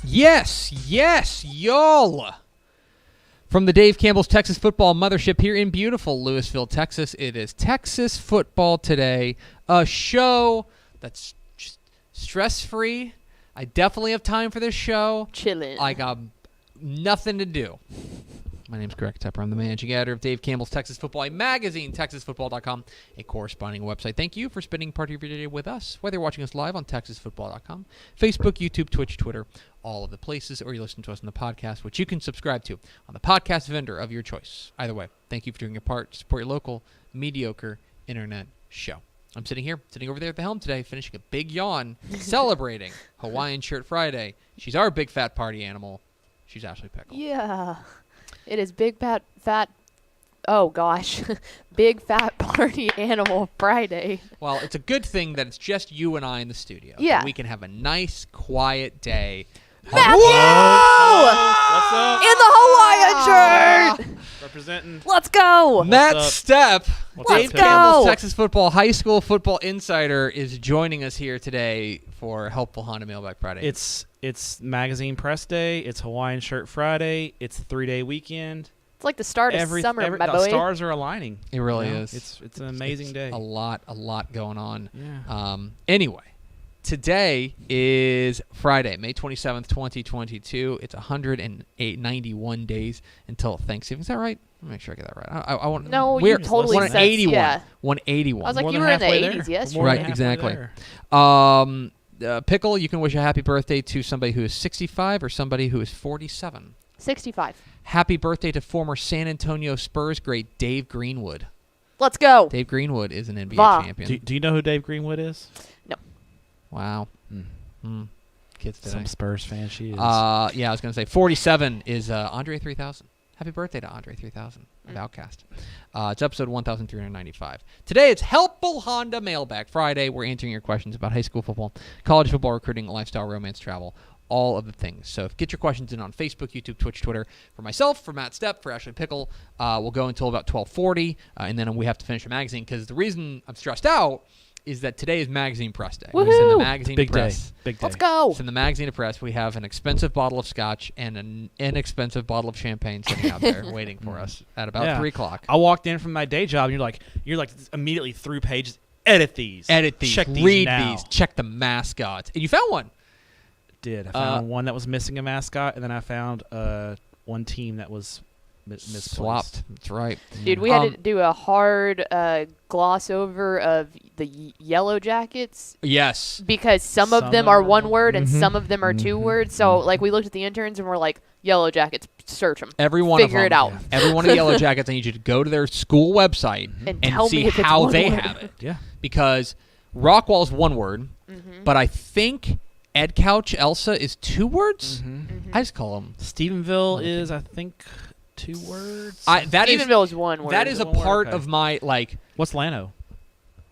Yes, y'all. From the Dave Campbell's Texas Football Mothership here in beautiful Lewisville, Texas, it is Texas Football Today, a show that's just stress-free. I definitely have time for this show. Chilling. I got nothing to do. My name's Greg Tepper. I'm the managing editor of Dave Campbell's Texas Football, a magazine, TexasFootball.com, a corresponding website. Thank you for spending part of your day with us, whether you're watching us live on TexasFootball.com, Facebook, YouTube, Twitch, Twitter, all of the places, or you listen to us on the podcast, which you can subscribe to on the podcast vendor of your choice. Either way, thank you for doing your part to support your local, mediocre internet show. I'm sitting over there at the helm today, finishing a big yawn, celebrating Hawaiian Shirt Friday. She's our big fat party animal. She's Ashley Pickle. Yeah. It is big fat big fat party animal Friday. Well, it's a good thing that it's just you and I in the studio. Yeah. So we can have a nice, quiet day. Matthew! What's up? In the Hawaiian shirt! Representing. Let's go! Matt up? Stepp, What's Dave up, Campbell's go? Texas Football High School Football Insider, is joining us here today for Helpful Honda Mailbag Friday. It's magazine press day. It's Hawaiian Shirt Friday. It's a 3-day weekend. It's like the start of summer, my the boy. stars are aligning. It really You know? is. It's an amazing day. A lot going on. Yeah. Anyway, today is Friday, May 27th, 2022. It's 191 days until Thanksgiving. Is that right? Let me make sure I get that right. I want. No, you totally said 181. yeah. 181. I was like, More you than were in the halfway 80s there. yesterday. More than Right, halfway exactly. there. Pickle, you can wish a happy birthday to somebody who is 65 or somebody who is 47. 65. Happy birthday to former San Antonio Spurs great Dave Greenwood. Let's go. Dave Greenwood is an NBA Va. champion. Do you know who Dave Greenwood is? Wow. Kids today. Some Spurs fan she is. Yeah, I was going to say 47 is Andre 3000. Happy birthday to Andre 3000 of Outcast. It's episode 1395. Today it's Helpful Honda Mailbag Friday. We're answering your questions about high school football, college football recruiting, lifestyle, romance, travel, all of the things. So get your questions in on Facebook, YouTube, Twitch, Twitter. For myself, for Matt Stepp, for Ashley Pickle, we'll go until about 12:40, and then we have to finish a magazine because the reason I'm stressed out is that today is magazine press day. Woohoo! It's in the magazine Big press. day. Big day. Let's go. So in the magazine of press, we have an expensive bottle of scotch and an inexpensive bottle of champagne sitting out there waiting for us at about 3 o'clock. I walked in from my day job, and you're like immediately through pages. Edit these. Check these read now. these, check the mascots. And you found one. I found one that was missing a mascot, and then I found one team that was misplaced. Swapped. That's right. Dude, we had to do a hard gloss over of the Yellow Jackets Yes. because some of them are one word and some of them are two words. So, like, we looked at the interns and we're like, Yellow Jackets, search them. Every one Figure of it them. out. Every one of the Yellow Jackets, I need you to go to their school website And tell see me if it's how one they word. have it. Yeah. Because Rockwall's one word, but I think Ed Couch Elsa is 2 words. I just call them. Stephenville is, I think, 2 words. Stephenville is one word. That is a One word, part okay. of my like. What's Lano?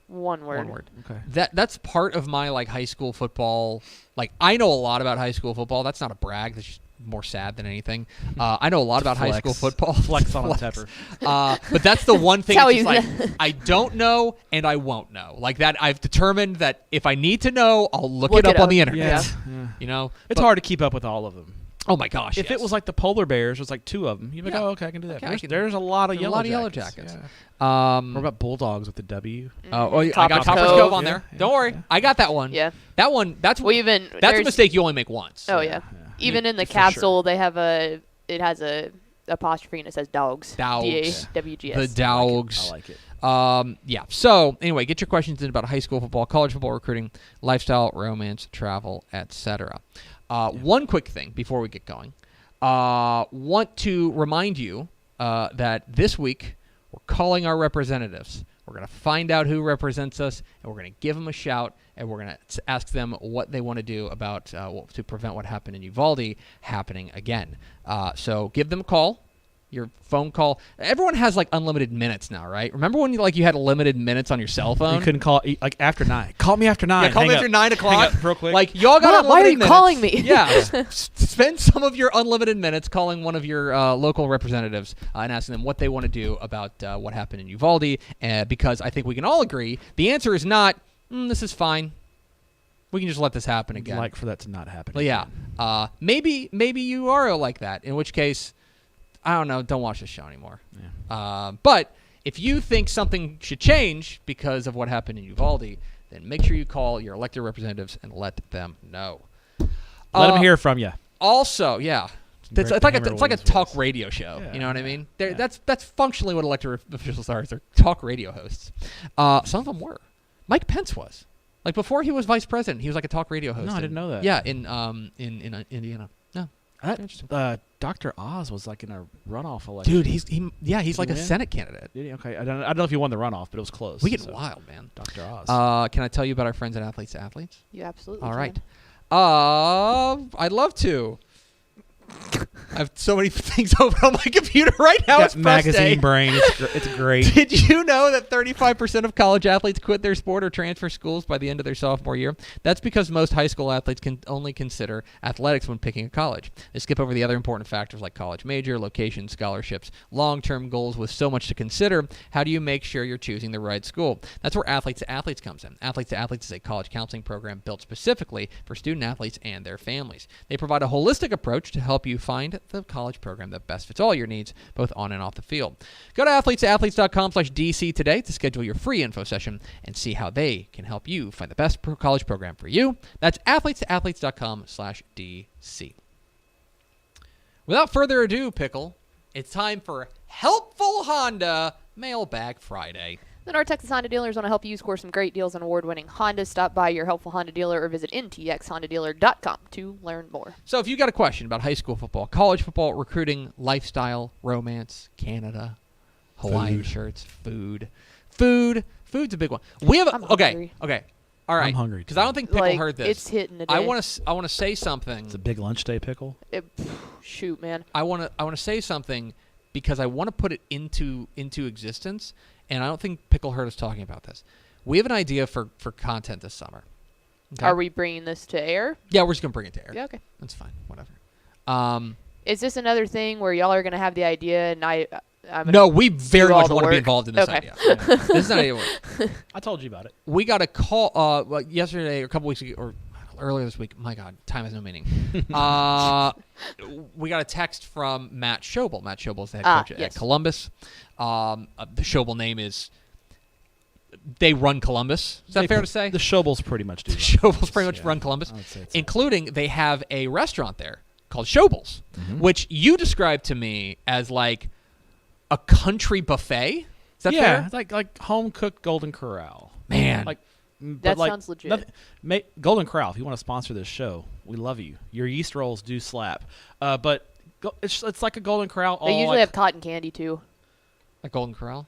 one word. One word. Okay. That's part of my like high school football. Like I know a lot about high school football. That's not a brag. That's just more sad than anything. I know a lot about high school football. Flex on a Tepper. But that's the one thing. Tell It's you just like I don't know and I won't know. Like that, I've determined that if I need to know, I'll look it up on the internet. Yeah. You know, It's hard to keep up with all of them. Oh my gosh! If it was like the polar bears, it was like 2 of them. You'd be like, Yeah. oh, okay, I can do that. Okay, There's a lot of there's a yellow lot of yellow jackets. jackets. Yeah. What about bulldogs with the W? I Topper's got Topper's Cove. Cove on there. Yeah, Don't worry, I got that one. Yeah. That one. That's Well, even that's a there's- mistake you only make once. Oh yeah. Even in the For capsule, they have it has a apostrophe and it says dogs. Dogs. DAWGS. The dogs. I like it. Yeah. So anyway, get your questions in about high school football, college football recruiting, lifestyle, romance, travel, etc. One quick thing before we get going. Want to remind you that this week we're calling our representatives. We're going to find out who represents us, and we're going to give them a shout, and we're going to ask them what they want to do about to prevent what happened in Uvalde happening again. So give them a call. Your phone call. Everyone has like unlimited minutes now, right? Remember when you had limited minutes on your cell phone? You couldn't call like after 9. Call me after 9. Yeah, call me after 9 o'clock. Hang up real quick. Like y'all got Mom, why are you unlimited calling minutes. me? Yeah, spend some of your unlimited minutes calling one of your local representatives and asking them what they want to do about what happened in Uvalde. Because I think we can all agree the answer is not this is fine. We can just let this happen again. Like for that to not happen. Well, yeah. again. Maybe you are like that. In which case, I don't know. Don't watch this show anymore. Yeah. But if you think something should change because of what happened in Uvalde, then make sure you call your elected representatives and let them know. Let them hear from you. Also, yeah. It's Brett like Hammer a Williams talk voice. radio show. Yeah, You know what I mean? yeah. That's functionally what elected officials are. They're talk radio hosts. Some of them were. Mike Pence was. Like before he was vice president, he was like a talk radio host. No, I didn't know that. Yeah, in Indiana. No. Dr. Oz was like in a runoff election. Dude, he's like a win? Senate candidate. Did he? Okay, I don't know if he won the runoff, but it was close. We get so. wild, man. Dr. Oz. Can I tell you about our friends at Athletes to Athletes? You absolutely All can. right. I'd love to. I have so many things open on my computer right now. Got It's press magazine day. brain. It's great. Did you know that 35% of college athletes quit their sport or transfer schools by the end of their sophomore year? That's because most high school athletes can only consider athletics when picking a college. They skip over the other important factors like college major, location, scholarships, long-term goals. With so much to consider, how do you make sure you're choosing the right school? That's where Athletes to Athletes comes in. Athletes to Athletes is a college counseling program built specifically for student athletes and their families. They provide a holistic approach to help you find the college program that best fits all your needs, both on and off the field. Go to athletesAthletes.com/DC today to schedule your free info session and see how they can help you find the best college program for you. That's athletesAthletes.com/DC. Without further ado, Pickle, it's time for Helpful Honda Mailbag Friday. The North Texas Honda dealers want to help you score some great deals on award-winning Hondas. Stop by your helpful Honda dealer or visit ntxhondadealer.com to learn more. So if you got a question about high school football, college football, recruiting, lifestyle, romance, Canada, Hawaiian shirts, food's a big one. We have I'm okay. hungry. All right. I'm hungry, because I don't think Pickle Like, heard this. it's hitting today. I want to say something. It's a big lunch day, Pickle. Shoot, man. I want to say something because I want to put it into existence, and I don't think Pickle heard us talking about this. We have an idea for content this summer. Okay? Are we bringing this to air? Yeah, we're just gonna bring it to air. Yeah, okay. That's fine. Whatever. Is this another thing where y'all are going to have the idea and I'm gonna No, we very do all much the want to be work? involved in this Okay. idea. Yeah. This is an idea. I told you about it. We got a call yesterday or a couple weeks ago or earlier this week. My God, time has no meaning. We got a text from Matt Schobel. Matt Schobel is the head coach at yes. Columbus. The Schobel name is they run Columbus. Is that fair to say? The Shobles pretty much do. The Schobels pretty much run Columbus, I would say it's including they have a restaurant there called Schobels, which you described to me as like a country buffet. Is that fair? It's like home cooked Golden Corral. Man. Like That sounds legit. Golden Corral, if you want to sponsor this show, we love you. Your yeast rolls do slap. But it's like a Golden Corral. They usually have cotton candy, too. Like Golden Corral?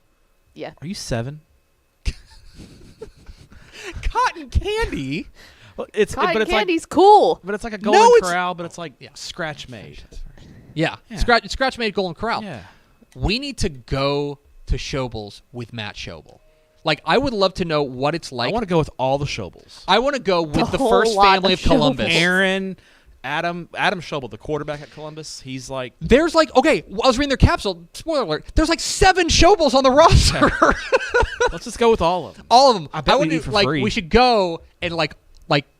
Yeah. Are you 7? Cotton candy? Well, Cotton candy's cool. But it's like a Golden it's- Corral, but it's like scratch made. Yeah. Yeah. Scratch made Golden Corral. Yeah. We need to go to Schobels with Matt Schobel. Like, I would love to know what it's like. I want to go with all the Shobles. I want to go with the whole first lot family of of Columbus. Schobels. Aaron, Adam Schobel, the quarterback at Columbus, he's like... There's like, okay, I was reading their capsule. Spoiler alert. There's like 7 Schobels on the roster. Let's just go with all of them. All of them. I bet we would eat for like free. we should go and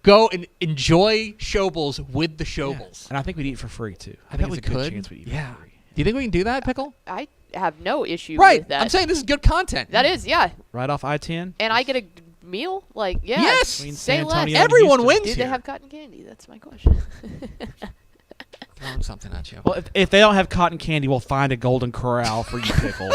go and enjoy Schobels with the Schobels. And I think we'd eat for free, too. I bet think we it's a good could. chance we'd eat Yeah. for free. Do you think we can do that, Pickle? I have no issue Right. with that. I'm saying this is good content. That is, yeah. Right off I-10? And I get a meal? Like, yeah. Yes. Between Say San less. Antonio and Everyone Houston. wins Did here. they have cotton candy? That's my question. Throwing something at you. Well, if they don't have cotton candy, we'll find a Golden Corral for you, Pickle.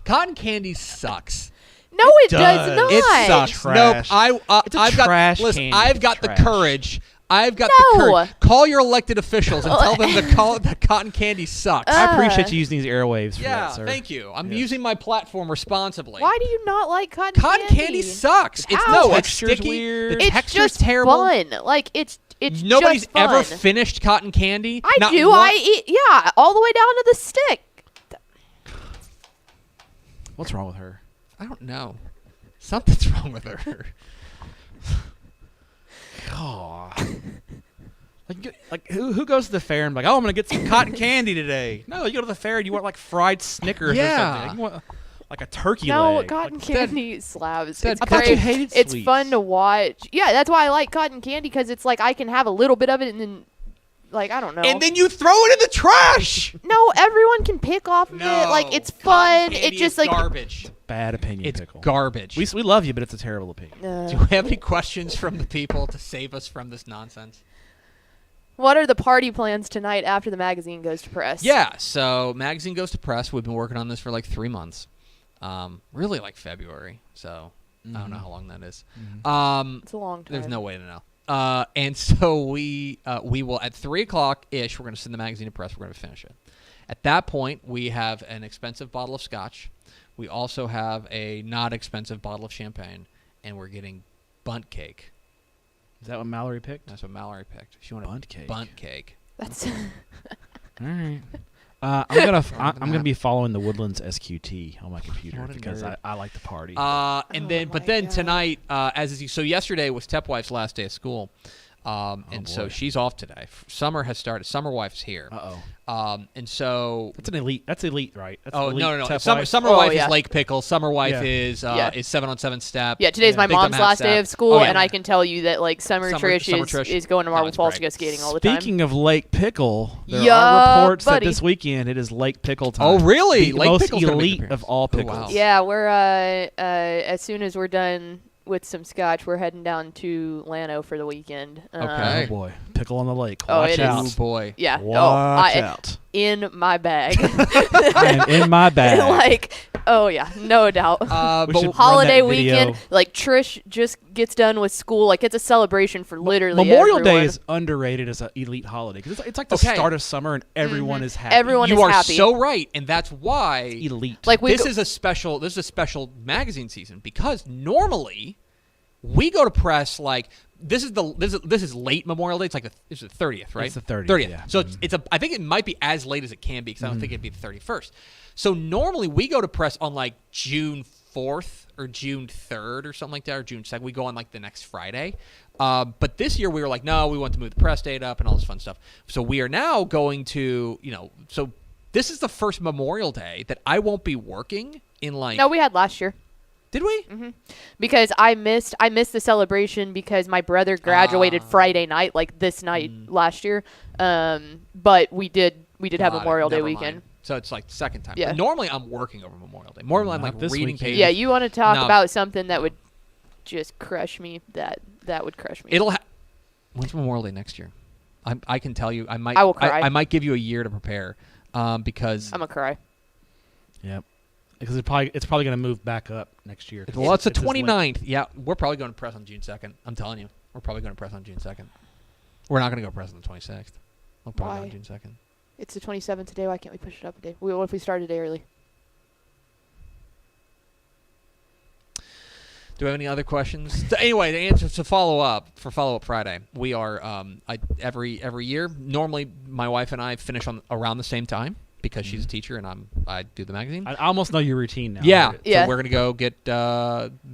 Cotton candy sucks. No, it does not. It sucks. Trash. Nope. It's a I've trash got. Listen, candy. I've got It's the trash. courage. I've got No. the courage. Call your elected officials and tell them the cotton candy sucks. I appreciate you using these airwaves for yeah, that, sir. thank you. I'm Yes. using my platform responsibly. Why do you not like cotton Cotton candy sucks. It's Ow. no, it's Texture's sticky. weird. The It's texture's just terrible. fun. Like, it's Nobody's just fun. ever finished cotton candy. I Not do. one- I eat, yeah, all the way down to the stick. What's wrong with her? I don't know. Something's wrong with her. Oh. Like who goes to the fair and like, oh, I'm gonna get some cotton candy today? No, you go to the fair and you want like fried Snickers or Yeah. something. Like, like a turkey No, leg. cotton candy slabs. that- It's I thought great. you hated It's sweets. fun to watch. Yeah, that's why I like cotton candy because it's like I can have a little bit of it and then, like, I don't know. And then you throw it in the trash. no, everyone can pick off of it. Like, it's fun. It just like garbage. Bad opinion, It's pickle. garbage. We love you, but it's a terrible opinion. Do we have any questions from the people to save us from this nonsense? What are the party plans tonight after the magazine goes to press? Yeah, so magazine goes to press. We've been working on this for like 3 months. Really like February. So I don't know how long that is. It's a long time. There's no way to know. And so we will at 3:00 ish. We're going to send the magazine to press. We're going to finish it. At that point, we have an expensive bottle of scotch. We also have a not expensive bottle of champagne, and we're getting bunt cake. Is that what Mallory picked? That's what Mallory picked. She wanted Bunt cake. Bunt cake. That's All right. I'm gonna be following the Woodlands SQT on my computer What a because nerd. I like to party. But then God. tonight, so yesterday was Stepp Wife's last day of school, and so boy. she's off today. Summer has started. Summer Wife's here. And so That's an elite. That's elite, right? That's Oh elite no! Tep Summer, wife. Summer Oh, Wife yeah. is Lake Pickle. Summer Wife Yeah. is Yeah. 7-on-7 Step. yeah. Today's my Big mom's Dumb Hat last day Step. of school, Oh, yeah. and I can tell you that like Summer Trish is going to No, Marble it's Falls to great. go skating all the time. Speaking of Lake Pickle, there Yeah, are reports buddy. that this weekend it is Lake Pickle time. Oh, really? The Lake most Pickle's gonna make an elite appearance. of all Oh, pickles. wow. Yeah, we're as soon as we're done with some scotch, we're heading down to Llano for the weekend. Okay. Oh boy, pickle on the lake. Oh, Watch it out. is. Oh boy. Yeah. Watch out. In my bag. I am in my bag. like, oh yeah, no doubt. We But should run Holiday that video. weekend, like Trish just gets done with school. Like it's a celebration for literally Memorial everyone. Day is underrated as an elite holiday because it's like the Okay. start of summer and everyone is happy. Everyone you is are happy. so right, and that's why elite. Like we this go- is a special magazine season because normally we go to press like this is late Memorial Day. It's like this is the 30th, right? It's the 30th, yeah. So it's I think it might be as late as it can be because I don't think it'd be the 31st. So normally we go to press on like June 4th or June 3rd or something like that, or June 2nd. We go on like the next Friday. But this year we were like, no, we want to move the press date up and all this fun stuff. So we are now going to, so this is the first Memorial Day that I won't be working in like. No, we had last year. Did we? Because I missed the celebration because my brother graduated Friday night, like this night last year. But we did have Got it. Memorial Day Never weekend. mind. So it's like the second time. Yeah. But normally I'm working over Memorial Day. Normally I'm Not like this reading weekend. pages. Yeah, you want to talk No. about something that would just crush me? That would crush me. When's Memorial Day next year? I can tell you. I might. I will cry. I might give you a year to prepare, because I'm gonna cry. Yep. Because it's probably going to move back up next year. well, it's the this late. 29th. Yeah, we're probably going to press on June 2nd. I'm telling you, we're probably going to press on June 2nd. We're not going to go press on the 26th. We'll probably go Why? on June 2nd. It's the 27th today. Why can't we push it up a day? What if we start a day early? Do we have any other questions? Anyway, the answer to follow up Friday, we are every year. Normally, my wife and I finish on around the same time because she's a teacher and I do the magazine. I almost know your routine now. Yeah. Yeah. So we're gonna go get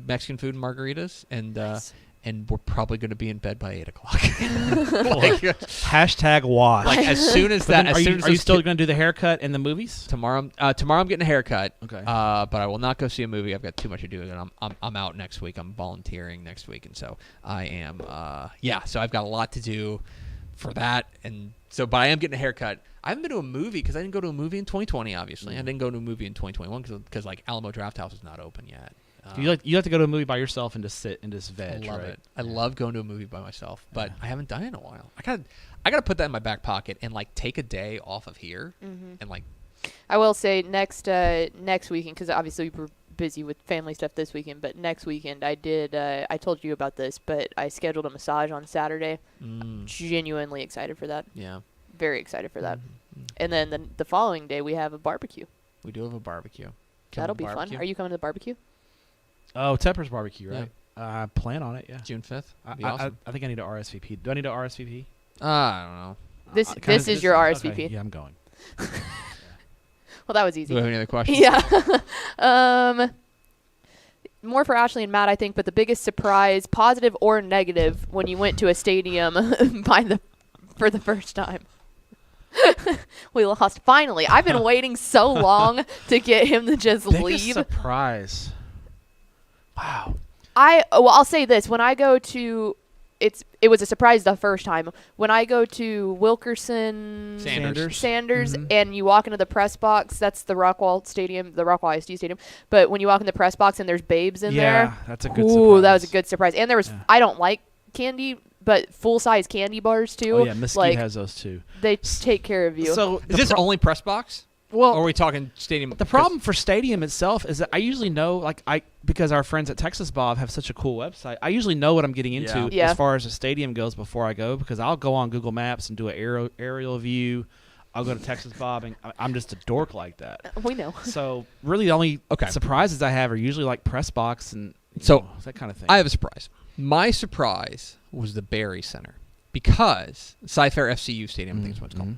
Mexican food and margaritas, and Nice. and we're probably gonna be in bed by 8 o'clock. Hashtag watch. like as soon as But that. then As are soon you, as are you those still kid- going to do the haircut and the movies? tomorrow? Tomorrow I'm getting a haircut. Okay. But I will not go see a movie. I've got too much to do, and I'm out next week. I'm volunteering next week, and so I am. So I've got a lot to do for that, and so. But I am getting a haircut. I haven't been to a movie because I didn't go to a movie in 2020. Obviously, I didn't go to a movie in 2021 because like Alamo Drafthouse is not open yet. you like to go to a movie by yourself and just sit and just veg, I love right? it. I love going to a movie by myself, but I haven't done it in a while. I gotta put that in my back pocket and like take a day off of here and like. I will say next weekend, because obviously we were busy with family stuff this weekend, but next weekend I did. I told you about this, but I scheduled a massage on Saturday. Genuinely excited for that. Yeah, Very excited for that. And then the following day we have a barbecue. we do have a barbecue. That'll be fun. Are you coming to the barbecue? Oh, Tepper's barbecue, Yeah. right? Plan on it, yeah. June 5th. I, Be I, awesome. I think I need to RSVP. Do I need to RSVP? I don't know. This Kinda this is your RSVP. Okay, yeah, I'm going. Well, that was Do easy. we have any other questions? Yeah. More for Ashley and Matt, I think, but the biggest surprise, positive or negative, when you went to a stadium for the first time. We lost. Finally, I've been waiting so long to get him to just Biggest leave. surprise. Wow. I'll say this: when I go to, it was a surprise the first time. When I go to Wilkerson Sanders, and you walk into the press box, that's the Rockwall Stadium, the Rockwall ISD Stadium. But when you walk in the press box and there's babes in there, that's a good ooh, surprise. that was a good surprise. And there was, I don't like candy, but full size candy bars too. Oh yeah, Mesquite has those too. They take care of you. So Is this only press box? Well, or are we talking stadium? The problem for stadium itself is that I usually know, because our friends at Texas Bob have such a cool website, I usually know what I'm getting into Yeah. as far as the stadium goes before I go, because I'll go on Google Maps and do an aerial view. I'll go to Texas Bob, and I'm just a dork like that. We know. So really the only surprises I have are usually like press box and that kind of thing. I have a surprise. My surprise was the Barry Center, because Cy-Fair FCU Stadium, I think is what it's called.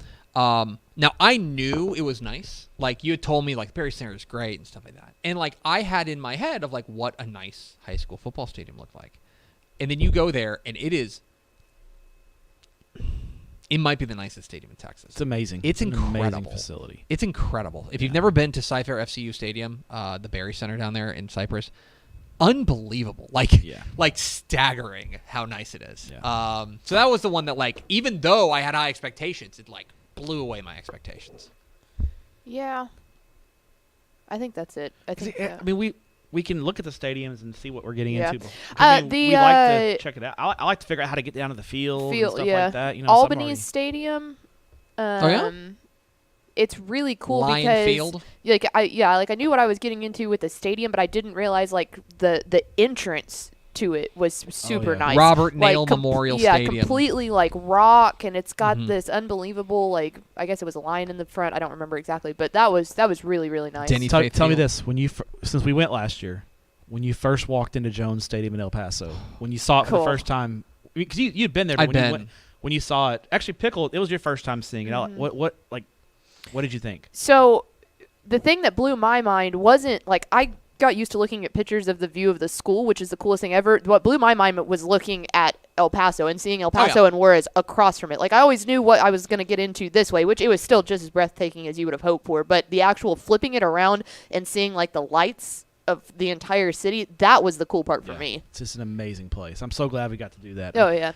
Now, I knew it was nice. Like, you had told me, like, Barry Center is great and stuff like that. And, like, I had in my head of, like, what a nice high school football stadium looked like. And then you go there, and it might be the nicest stadium in Texas. It's amazing. It's incredible. An amazing facility. It's incredible. If you've never been to Cy-Fair FCU Stadium, the Barry Center down there in Cypress, unbelievable. Like staggering how nice it is. Yeah. So that was the one that, like, even though I had high expectations, it, like, blew away my expectations. Yeah. I think that's it. I mean, we can look at the stadiums and see what we're getting into. We like to check it out. I like to figure out how to get down to the field and stuff like that. You know, Albany's Stadium. It's really cool because Field. I knew what I was getting into with the stadium, but I didn't realize like the entrance to it was super nice. Robert Nail Memorial Stadium. Yeah, completely like rock, and it's got this unbelievable, like, I guess it was a lion in the front. I don't remember exactly, but that was really, really nice. Tell me this: since we went last year, when you first walked into Jones Stadium in El Paso, when you saw it for the first time, because you'd been there, but when you saw it, actually, Pickle, it was your first time seeing it. What did you think? So, the thing that blew my mind wasn't like I got used to looking at pictures of the view of the school, which is the coolest thing ever. What blew my mind was looking at El Paso and seeing El Paso and Juarez across from it. Like, I always knew what I was going to get into this way, which it was still just as breathtaking as you would have hoped for. But the actual flipping it around and seeing, like, the lights of the entire city, that was the cool part for me. It's just an amazing place. I'm so glad we got to do that. Oh, yeah.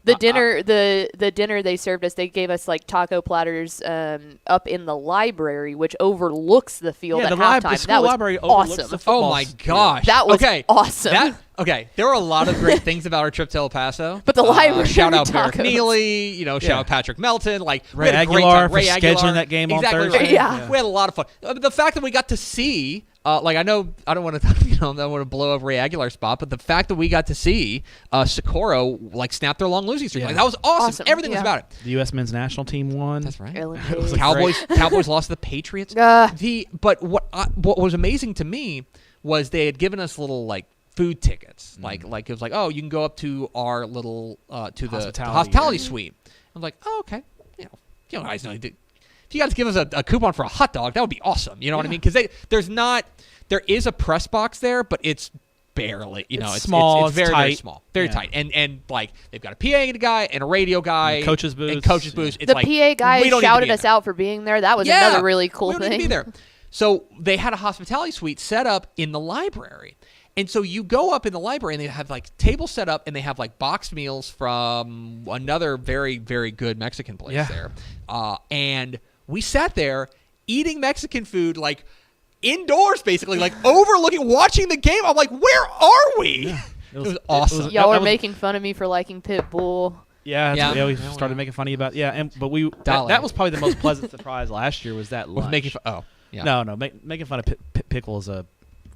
The dinner, the dinner they served us, they gave us like taco platters up in the library, which overlooks the field at halftime. The school library overlooks the football. Oh my gosh, that was awesome. There were a lot of great things about our trip to El Paso. But the library, shout out Barrett Neely, shout out Patrick Melton, like Ray Aguilar for scheduling that game on Thursday. Right. Yeah, we had a lot of fun. The fact that we got to see. I know I don't want to, I don't want to blow up Ray Aguilar's spot, but the fact that we got to see Socorro like snap their long losing streak, like, that was awesome. Everything was about it. The U.S. men's national team won. That's right. Cowboys lost to the Patriots. But what was amazing to me was they had given us little like food tickets, like it was like, oh, you can go up to our little to the hospitality suite. I'm like, oh, okay, you guys know. If you guys give us a coupon for a hot dog, that would be awesome. You know what I mean? Because there is a press box there, but it's barely, it's small. It's very, very small. Very tight. And like, they've got a PA guy and a radio guy. And coach's booth. It's the like, PA guy shouted us out for being there. That was another really cool thing. We don't need to be there. So they had a hospitality suite set up in the library. And so you go up in the library, and they have, like, tables set up, and they have, like, boxed meals from another very, very good Mexican place there. And we sat there eating Mexican food, like, indoors, basically, like, overlooking, watching the game. I'm like, where are we? Yeah. It was awesome. Y'all were making fun of me for liking Pitbull. Yeah, we started making fun of you about that was probably the most pleasant surprise last year was that lunch. Making fun of Pickle is a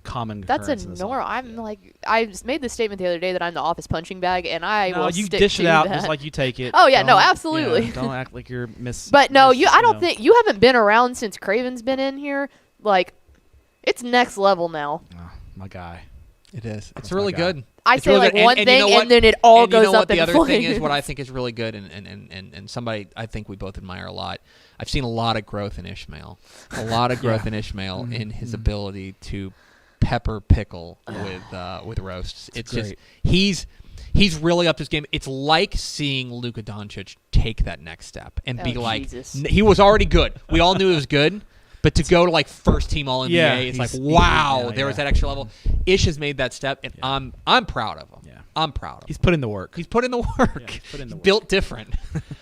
common That's occurrence. I'm like, I just made the statement the other day that I'm the office punching bag, and I will you stick dish to it out that. just like you take it. Oh yeah, no, absolutely. Don't act like you're miss. But no, I don't think you haven't been around since Craven's been in here. Like, it's next level now. Oh, my guy. It is. It's really good. I say like one thing, and then it all goes up in flames. The other thing is what I think is really good, and somebody I think we both admire a lot. I've seen a lot of growth in Ishmael. In his ability to pepper pickle with roasts. It's just He's really upped his game. It's like seeing Luka Doncic take that next step and be like, he was already good. We all knew he was good. But to go to like first team All NBA, it's like, wow, there was that extra level. Ish has made that step, and I'm proud of him. Yeah. I'm proud of him. He's put in the work. He's put in the work. He's built different.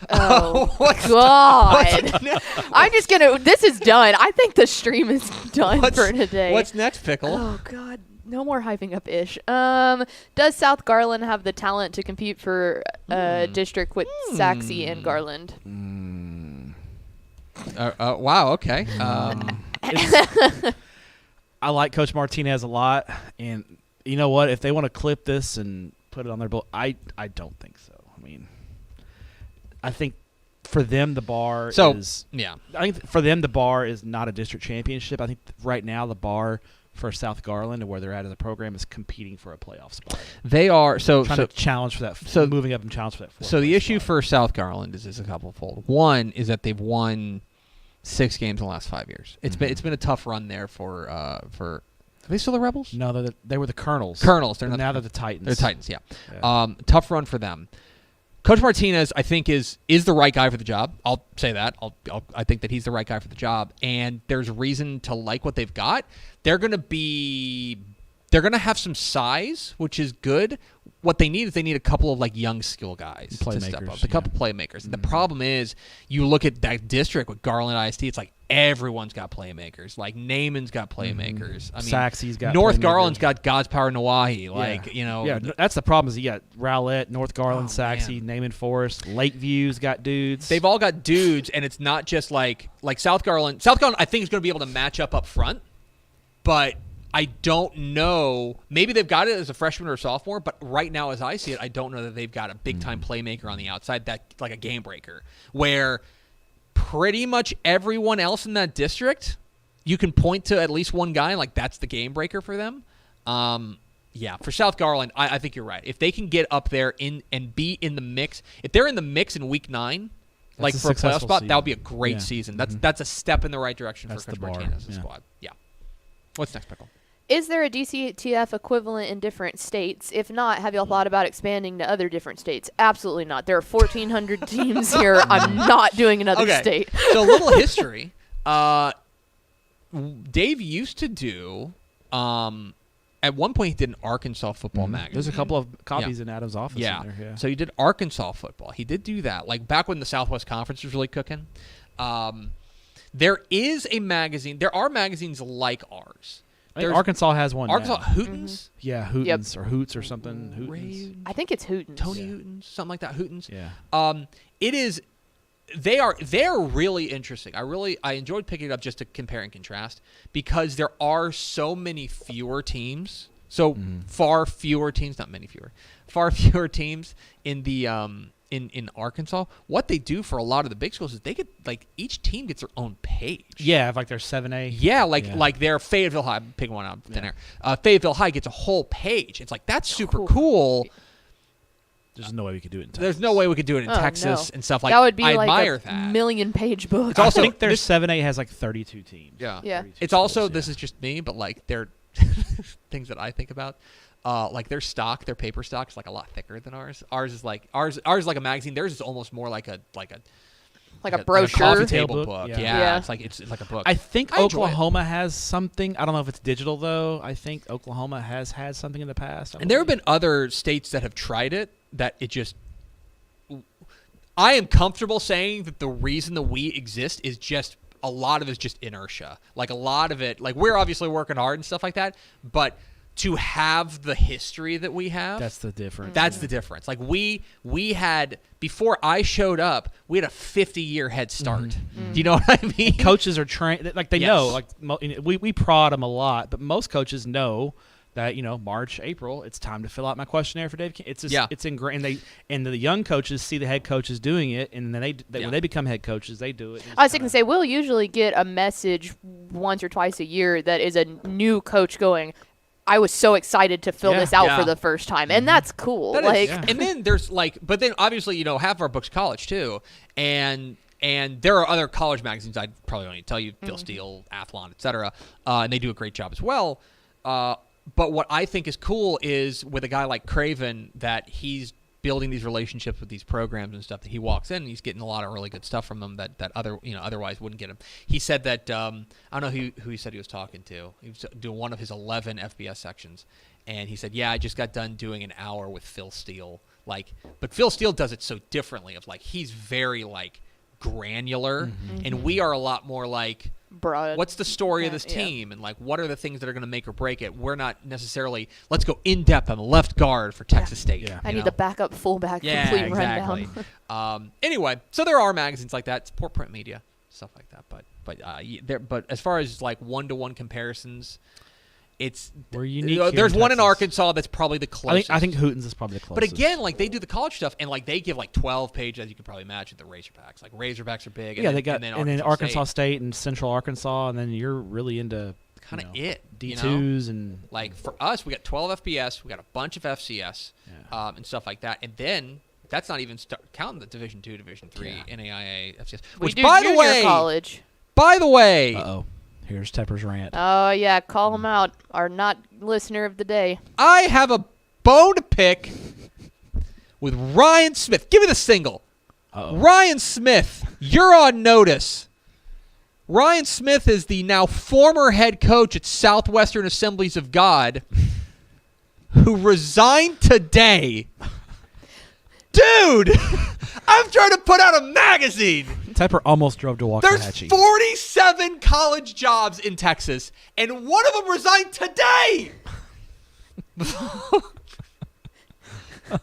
Oh, God. I'm just going to – this is done. I think the stream is done for today. What's next, Pickle? Oh, God. No more hyping up Ish. Does South Garland have the talent to compete for district with Saxe and Garland? Wow, okay. I like Coach Martinez a lot, and you know what? If they want to clip this and put it on their bill, I don't think so. I mean, I think for them the bar is yeah. I think for them the bar is not a district championship. I think right now the bar for South Garland and where they're at as a program is competing for a playoff spot. They are trying to challenge for that. So moving up and challenge for that. So the issue for South Garland is a couple-fold. One is that they've won 6 games in the last 5 years. It's been a tough run there for. Are they still the Rebels? No, they were the Colonels. They're not. Now they're the Titans. They're Titans. Yeah. Tough run for them. Coach Martinez, I think, is the right guy for the job. I'll say that. I think that he's the right guy for the job, and there's reason to like what they've got. They're going to have some size, which is good. What they need is a couple of like young skill guys to step up. A couple playmakers. Mm-hmm. The problem is you look at that district with Garland ISD, it's like everyone's got playmakers. Like Naaman's got playmakers. I mean, Saxe's got North playmakers. Garland's got God's Power Nawahi. Like, Yeah, that's the problem is you got Rowlett, North Garland, Saxe, Naaman Forest, Lakeview's got dudes. They've all got dudes, and it's not just like South Garland. South Garland, I think, is going to be able to match up front, but I don't know. Maybe they've got it as a freshman or a sophomore, but right now, as I see it, I don't know that they've got a big-time playmaker on the outside that like a game breaker, where pretty much everyone else in that district, you can point to at least one guy, like that's the game breaker for them. For South Garland, I think you're right. If they can get up there and be in the mix, if they're in the mix in week 9, like for a playoff spot, that would be a great season. That's a step in the right direction for Coach Martinez's squad. Yeah. What's next, Pickle? Is there a DCTF equivalent in different states? If not, have y'all thought about expanding to other different states? Absolutely not. There are 1,400 teams here. I'm not doing another state. So a little history. Dave used to do, at one point he did an Arkansas football magazine. There's a couple of copies in Adam's office. Yeah. In there, yeah. So he did Arkansas football. He did do that. Like back when the Southwest Conference was really cooking. There is a magazine. There are magazines like ours. I think Arkansas has one. Arkansas now. Hootens? Mm-hmm. Yeah, Hootens or Hoots or something. Hootens. I think it's Hootens. Tony Hootens, something like that. Hootens. Yeah. It is. They're really interesting. I enjoyed picking it up just to compare and contrast because there are so many fewer teams. So far fewer teams, not many fewer. Far fewer teams in the in Arkansas. What they do for a lot of the big schools is they get like each team gets their own page. Yeah, like their 7A. Yeah, like their Fayetteville High. Picking one out of thin air. Fayetteville High gets a whole page. It's like that's super cool. There's no way we could do it in Texas. There's no way we could do it in Texas and stuff like that. That would be I like admire a that. million-page book. It's also, I think their 7A has like 32 teams. Yeah. 32 It's also, schools, this is just me, but like they're things that I think about. Like their paper stock is like a lot thicker than ours. Ours is like a magazine. Theirs is almost more like a brochure, coffee table book. Yeah. It's like a book. I think Oklahoma has something. I don't know if it's digital though. I think Oklahoma has had something in the past. And there have been other states that have tried it that it just. I am comfortable saying that the reason that we exist is just a lot of it is just inertia. Like a lot of it, like we're obviously working hard and stuff like that, but to have the history that we have, that's the difference. That's the difference. Like we had before I showed up, we had a 50-year head start. Do you know what I mean? Coaches are trained, like they know. Like we prod them a lot, but most coaches know that March, April, it's time to fill out my questionnaire for Dave. It's just, it's ingrained. And the young coaches see the head coaches doing it, and then when they become head coaches, they do it. I was going to say we'll usually get a message once or twice a year that is a new coach going, I was so excited to fill this out for the first time, and that's cool. And then there's but then obviously half of our book's college too, and there are other college magazines I'd probably don't need to tell you, Phil Steele, Athlon, etc. And they do a great job as well. But what I think is cool is with a guy like Craven that he's building these relationships with these programs and stuff that he walks in and he's getting a lot of really good stuff from them that otherwise wouldn't get him. He said that I don't know who he said he was talking to. He was doing one of his 11 FBS sections, and he said, "Yeah, I just got done doing an hour with Phil Steele." But Phil Steele does it so differently. He's very granular, and we are a lot more broad. What's the story of this team, and what are the things that are going to make or break it? We're not necessarily let's go in depth on the left guard for Texas State. I need the backup fullback complete rundown. Anyway, so there are magazines like that, support print media, stuff like that. But as far as one-to-one comparisons, it's we're unique. There's one in Arkansas that's probably the closest. I think Hooten's is probably the closest. But again, they do the college stuff, and they give 12 pages, as you can probably imagine. The Razorbacks, Razorbacks are big. Yeah, and then Arkansas State and Central Arkansas, and then you're really into kind of it D2s and for us, we got 12 FBS, we got a bunch of FCS, and stuff like that, and then. That's not even counting the Division II, Division III, NAIA, FCS. Which, by the way, college. By the way, here's Tepper's rant. Oh yeah, call him out. Our not listener of the day. I have a bone to pick with Ryan Smith. Give me the single. Ryan Smith, you're on notice. Ryan Smith is the now former head coach at Southwestern Assemblies of God, who resigned today. Dude, I'm trying to put out a magazine. Tepper almost drove to There's Waxahachie. 47 college jobs in Texas, and one of them resigned today.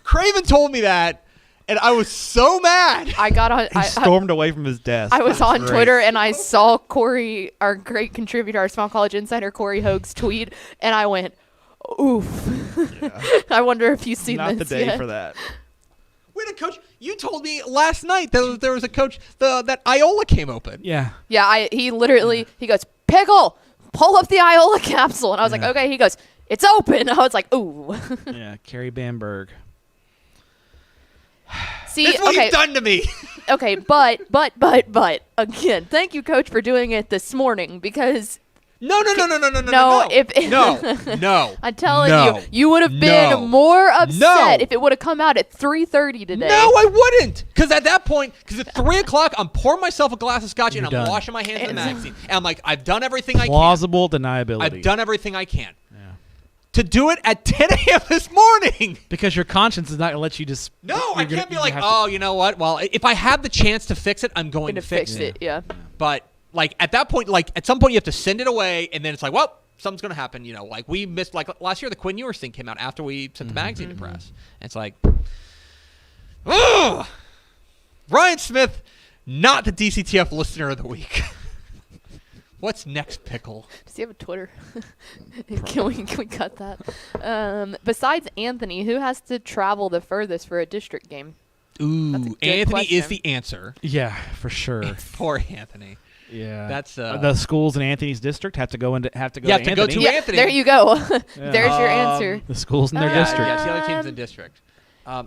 Craven told me that, and I was so mad. I got on. He stormed away from his desk. I was on Twitter, and I saw Corey, our great contributor, our Small College Insider, Corey Hoag's tweet, and I went, oof. Yeah. I wonder if you've seen this. Not the day yet. for that. We had a coach. You told me last night that there was a coach that Iola came open. Yeah. Yeah. He goes, Pickle, pull up the Iola capsule, and I was like, okay. He goes, it's open. I was like, ooh. Yeah, Kerry Bamberg. See, that's what you've done to me. Okay, but again, thank you, Coach, for doing it this morning because. No. No. I'm telling you, you would have been more upset if it would have come out at 3:30 today. No, I wouldn't. Because at that point, at 3 o'clock, I'm pouring myself a glass of scotch and I'm washing my hands in the magazine. And I'm like, I've done everything I can. Plausible deniability. I've done everything I can. Yeah. To do it at 10 a.m. this morning. Because your conscience is not going to let you just. No, I can't be like, you know what? Well, if I have the chance to fix it, I'm going to fix it. Yeah. But. At that point, at some point you have to send it away, and then it's like, well, something's going to happen. We missed, last year the Quinn Ewers thing came out after we sent the magazine to press. And it's like, ugh! Ryan Smith, not the DCTF listener of the week. What's next, Pickle? Does he have a Twitter? Can we cut that? Besides Anthony, who has to travel the furthest for a district game? Ooh, Anthony is the answer. Yeah, for sure. Poor Anthony. Yeah, that's the schools in Anthony's district have to go to Anthony. Go to Anthony. There you go. There's your answer. The schools in their district. Yeah, the other teams in district.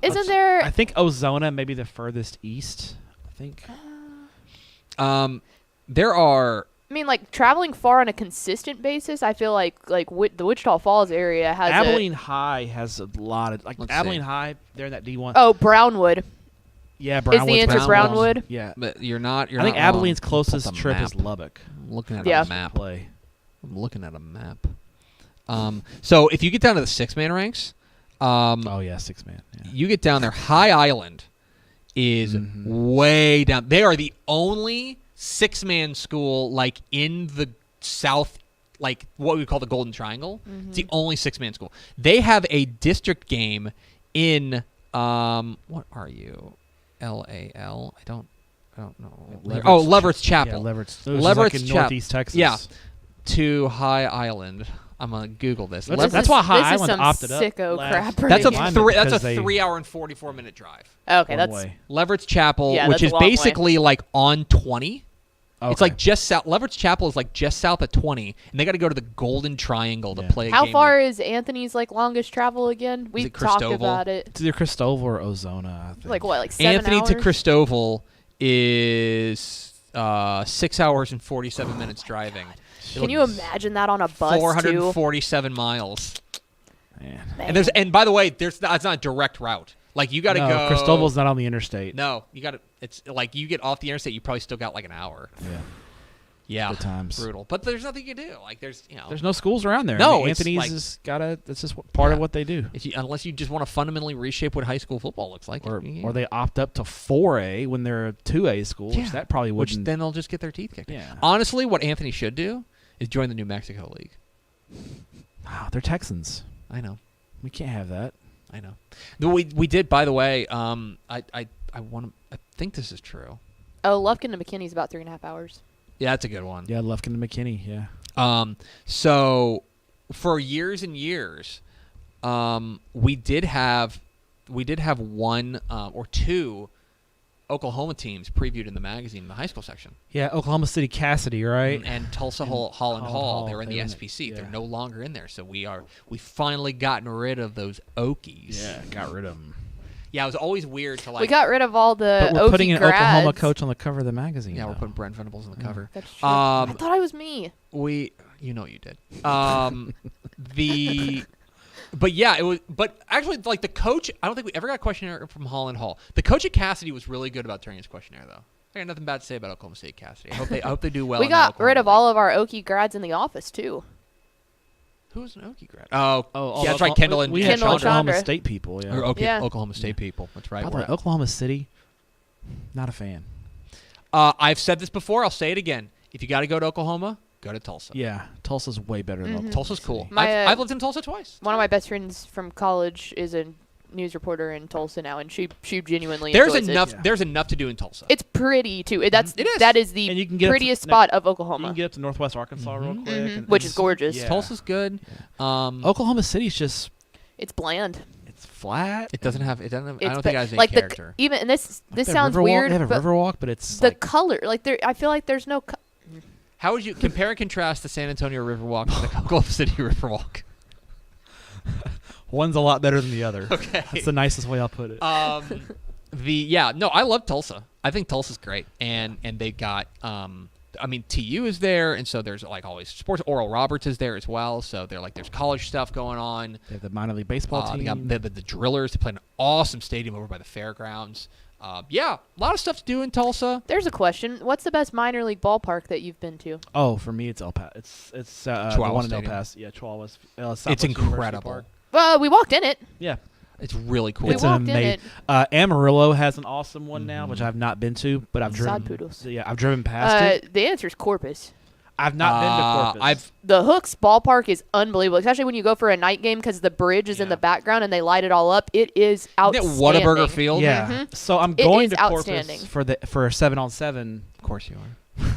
Isn't there? I think Ozona may be the furthest east. I think. There are. I mean, traveling far on a consistent basis. I feel like the Wichita Falls area has. Abilene High has a lot of Abilene High. They're in that D1. Oh, Brownwood. Yeah, Brownwood. Is the answer Brownwood? Yeah, but you're not. I think Abilene's closest trip is Lubbock. I'm looking at a map. I'm looking at a map. So if you get down to the 6-man ranks, 6-man. Yeah. You get down there. High Island is way down. They are the only 6-man school in the South, what we call the Golden Triangle. It's the only 6-man school. They have a district game in what are you? LAL. I don't know. Leverett's Chapel. Yeah, Leverett's in Northeast Texas. Yeah, to High Island. I'm gonna Google this. That's why High Island opted up. Sicko crap. That's a 3-hour and 44-minute drive. Okay, that's Leverett's Chapel, which is basically on 20. Okay. It's just south. Leverett's Chapel is just south of 20, and they got to go to the Golden Triangle to play. How far is Anthony's longest travel again? We talked about it. It's either Christoval or Ozona. I think. 7 Anthony hours? to Christoval is 6 hours and 47 minutes driving. Can you imagine that on a bus? 447 miles. Man. And by the way, it's not a direct route. Like you got to go. Cristobal's not on the interstate. No, you got to. It's like you get off the interstate, you probably still got like an hour. Yeah. Good times. Brutal. But there's nothing you can do. Like there's no schools around there. No, Anthony's is gotta. That's just part of what they do. Unless you just want to fundamentally reshape what high school football looks like, or they opt up to 4A when they're a 2A school, which that probably wouldn't. Which then they'll just get their teeth kicked. Yeah. Honestly, what Anthony should do is join the New Mexico League. Oh, they're Texans. I know. We can't have that. I know. We did, by the way. I think this is true. Oh, Lufkin to McKinney's about 3.5 hours. Yeah, that's a good one. Yeah, Lufkin to McKinney. Yeah. So for years and years, we did have one or two Oklahoma teams previewed in the magazine in the high school section. Yeah, Oklahoma City Cassidy, right? And Tulsa Holland Hall. They were in the SPC. Yeah. They're no longer in there. So we finally gotten rid of those Okies. Yeah, got rid of them. Yeah, it was always weird to like. We got rid of all the But we're Okie putting an grads. Oklahoma coach on the cover of the magazine. Yeah, we're though. putting Brent Venables on the cover. That's true. I thought I was me. You know you did. But yeah, it was. But actually, like the coach, I don't think we ever got a questionnaire from Holland Hall. The coach at Cassidy was really good about turning his questionnaire, though. I got nothing bad to say about Oklahoma State Cassidy. I hope they do well. We got rid of all of our Okie grads in the office too. Who was an Okie grad? Oh, Oh, yeah, that's right. Kendall and we had Kendall and Oklahoma Chandra. State people. Yeah. Or Yeah. Oklahoma State people. That's right. By the way, Oklahoma City, not a fan. I've said this before. I'll say it again. If you got to go to Oklahoma, go to Tulsa. Yeah, Tulsa's way better than Oklahoma Tulsa's City. cool. My, I've lived in Tulsa twice. One of my best friends from college is a news reporter in Tulsa now, and she genuinely There's enjoys enough. it. There's enough to do in Tulsa. It's pretty too. It is. That is the And you can get up to- prettiest spot of You Oklahoma, can get up to Northwest Arkansas real quick, and which is it's- gorgeous. yeah. Tulsa's good. Oklahoma City's just It's bland. it's flat. It doesn't have. I don't think it has any like character. even and this They have sounds Riverwalk- weird, They have a but Riverwalk, but it's the like, color, like there, I feel like there's no. How would you compare and contrast the San Antonio Riverwalk to the Oklahoma City Riverwalk? one's a lot better than the other. Okay. That's the nicest way I'll put it. I love Tulsa. I think Tulsa's great, and they got. I mean, TU is there, and so there's like always sports. Oral Roberts is there as well, so there's college stuff going on. They have the minor league baseball team. They got the Drillers. They play an awesome stadium over by the fairgrounds. A lot of stuff to do in Tulsa. There's a question. What's the best minor league ballpark that you've been to? Oh, for me, it's El Paso. It's the Chihuahua one in El Stadium. Paso. Yeah, Chihuahua. It's Southwest University incredible. Park. Well, we walked in it. Yeah, It's really cool. We it's walked in amazing. it. Amarillo has an awesome one now, which I've not been to, but I've driven. Sod poodles. Yeah, I've driven past it. The answer is Corpus. I've not been to Corpus. The Hooks ballpark is unbelievable, especially when you go for a night game because the bridge is in the background and they light it all up. It is outstanding. Isn't it Whataburger Field? Yeah. So I'm It going is to outstanding. Corpus for a 7-on-7. Of course you are.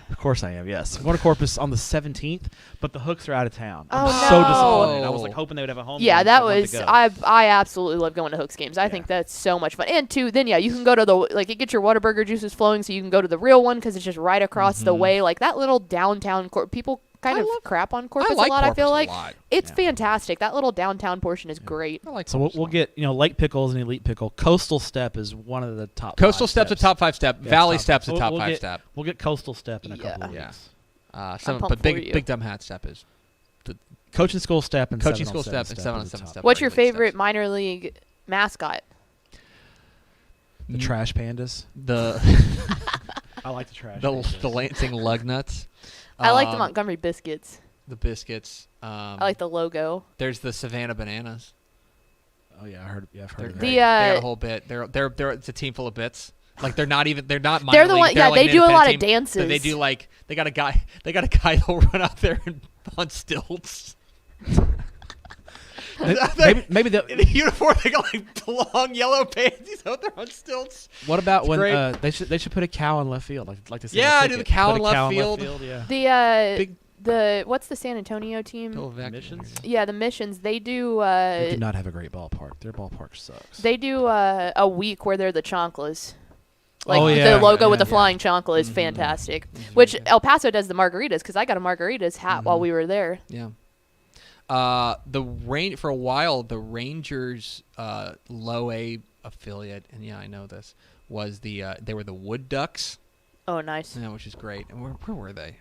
Of course I am. Yes, I'm going to Corpus on the 17th, but the Hooks are out of town. Oh, I'm so no. disappointed. I was like hoping they would have a home. Yeah, game, that so I wanted was to go. I absolutely love going to Hooks games. I think that's so much fun. And two, then you can go to it gets your Whataburger juices flowing, so you can go to the real one because it's just right across the way. Like that little downtown people kind of crap on Corpus I like a lot. I feel Corpus like a lot. it's fantastic. That little downtown portion is great. I like So Corpus a we'll lot. get Lake Pickle's an elite pickle. Coastal Stepp is one of the top. Coastal 5 Stepp's a top 5 step. Yeah, Valley top Stepp's a five. top We'll 5 get- step. We'll get Coastal Stepp in a couple of Yeah. weeks. pumped But for you. Big Dumb Hat Step is Coaching school step and Coaching 7-on-7 school step and are 7-on-7 the top. step. What's your Regular favorite steps. minor league mascot? The trash pandas. the I like the trash. the pandas. the Lansing Lugnuts. I like the Montgomery Biscuits. The biscuits. I like the logo. There's the Savannah Bananas. Oh yeah, I've heard They're of great. that. The, They got a whole bit. They're it's a team full of bits. Like they're not minor They're the league. one. They're Yeah, like they an do a lot of independent team, dances. but they do like they got a guy that'll run out there on stilts. Maybe In a uniform, they got like long yellow pants. He's out there on stilts. What about It's when great. they should put a cow in left field like to see Yeah, a do the ticket. cow Put in a left cow field. Yeah. Big the what's the San Antonio team? Missions? Yeah, the Missions. They do. They do not have a great ballpark. Their ballpark sucks. They do a week where they're the Chonklas. Like Oh, yeah, the logo with yeah, the flying Chonkla is fantastic. Mm-hmm. Which El Paso does the margaritas because I got a margaritas hat while we were there. Yeah. For a while, the Rangers low A affiliate, and yeah, I know this, was they were the Wood Ducks. Oh, nice. Yeah, which is great. And where were they?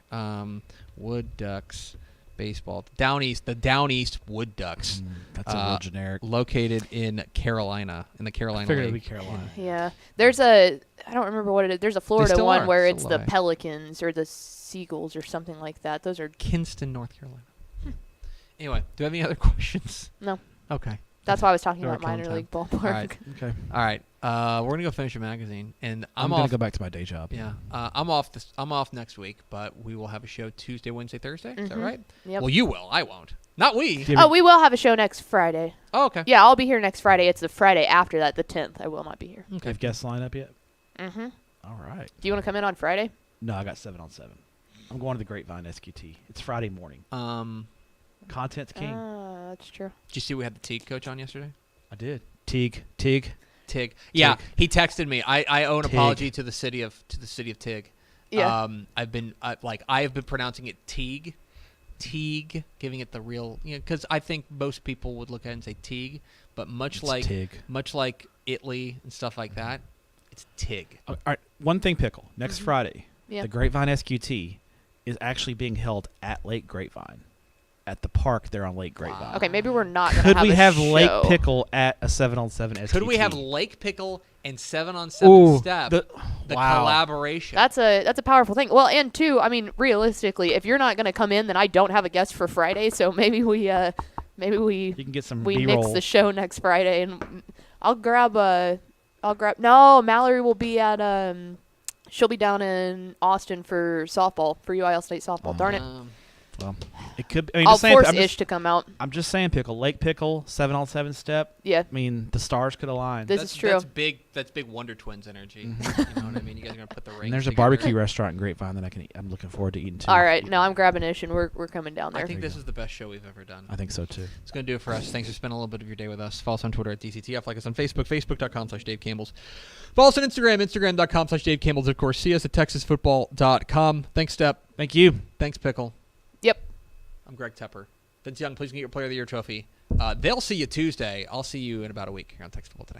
Wood Ducks. baseball. The Down East Wood Ducks. That's a little generic. Located in Carolina, in the Carolina I figured League. it'd be Carolina. Yeah. There's I don't remember what it is. There's a Florida still one are. where Still it's the alive. Pelicans or the Seagulls or something like that. Those are. Kinston, North Carolina. Anyway, do you have any other questions? No. Okay. That's why I was talking They're about killing minor time. league ballpark. All right. Okay. All right. We're gonna go finish a magazine, and I'm off. gonna go back to my day job. Yeah. I'm off. I'm off next week, but we will have a show Tuesday, Wednesday, Thursday. Is that right? Yep. Well, you will. I won't. Not we. Oh, we will have a show next Friday. Oh, okay. Yeah, I'll be here next Friday. It's the Friday after that, the 10th. I will not be here. Okay. Have guests lined up yet? Mm-hmm. All right. Do you want to come in on Friday? No, I got 7 on 7. I'm going to the Grapevine SQT. It's Friday morning. Content's king. That's true. Did you see we had the Teague coach on yesterday? I did. Tig. Tig. Yeah, he texted me. I owe an Tig. apology to the city of Tig. Yeah. I have been pronouncing it Teague, giving it the real, because I think most people would look at it and say Teague, but much like Italy and stuff like that, it's Tig. All right. One thing, Pickle. Next Friday, Yeah. the Grapevine SQT is actually being held at Lake Grapevine, at the park there on Lake Grapevine. Okay, maybe we're not going to Could have we a have show. Lake Pickle at a 7-on-7 SQT? Could we have Lake Pickle and 7-on-7 Step? The wow. collaboration. That's a powerful thing. Well, and two, I mean, realistically, if you're not going to come in, then I don't have a guest for Friday. So maybe we You can get some we B-roll. nix the show next Friday, and I'll grab. No, Mallory will be at. She'll be down in Austin for softball, for UIL State softball. Darn it. Well, it could. I mean, I'll just saying, force I'm Ish just, to come out. I'm just saying, Pickle. Lake Pickle, 7-on-7 Step. Yeah. I mean, the stars could align. This is true. That's big. That's big Wonder Twins energy. You know what I mean? You guys are gonna put the rings. And there's a together. barbecue restaurant in Grapevine that I can eat. I'm looking forward to eating too. All right, no, I'm grabbing Ish, and we're coming down there. I think this is the best show we've ever done. I think so too. It's going to do it for us. Thanks for spending a little bit of your day with us. Follow us on Twitter at DCTF. Like us on Facebook, facebook.com/Dave Campbell's. Follow us on Instagram, instagram.com/Dave Campbell's. Of course, see us at texasfootball.com. Thanks, Stepp. Thank you. Thanks, Pickle. Yep. I'm Greg Tepper. Vince Young, please get your Player of the Year trophy. They'll see you Tuesday. I'll see you in about a week here on Texas Football Today.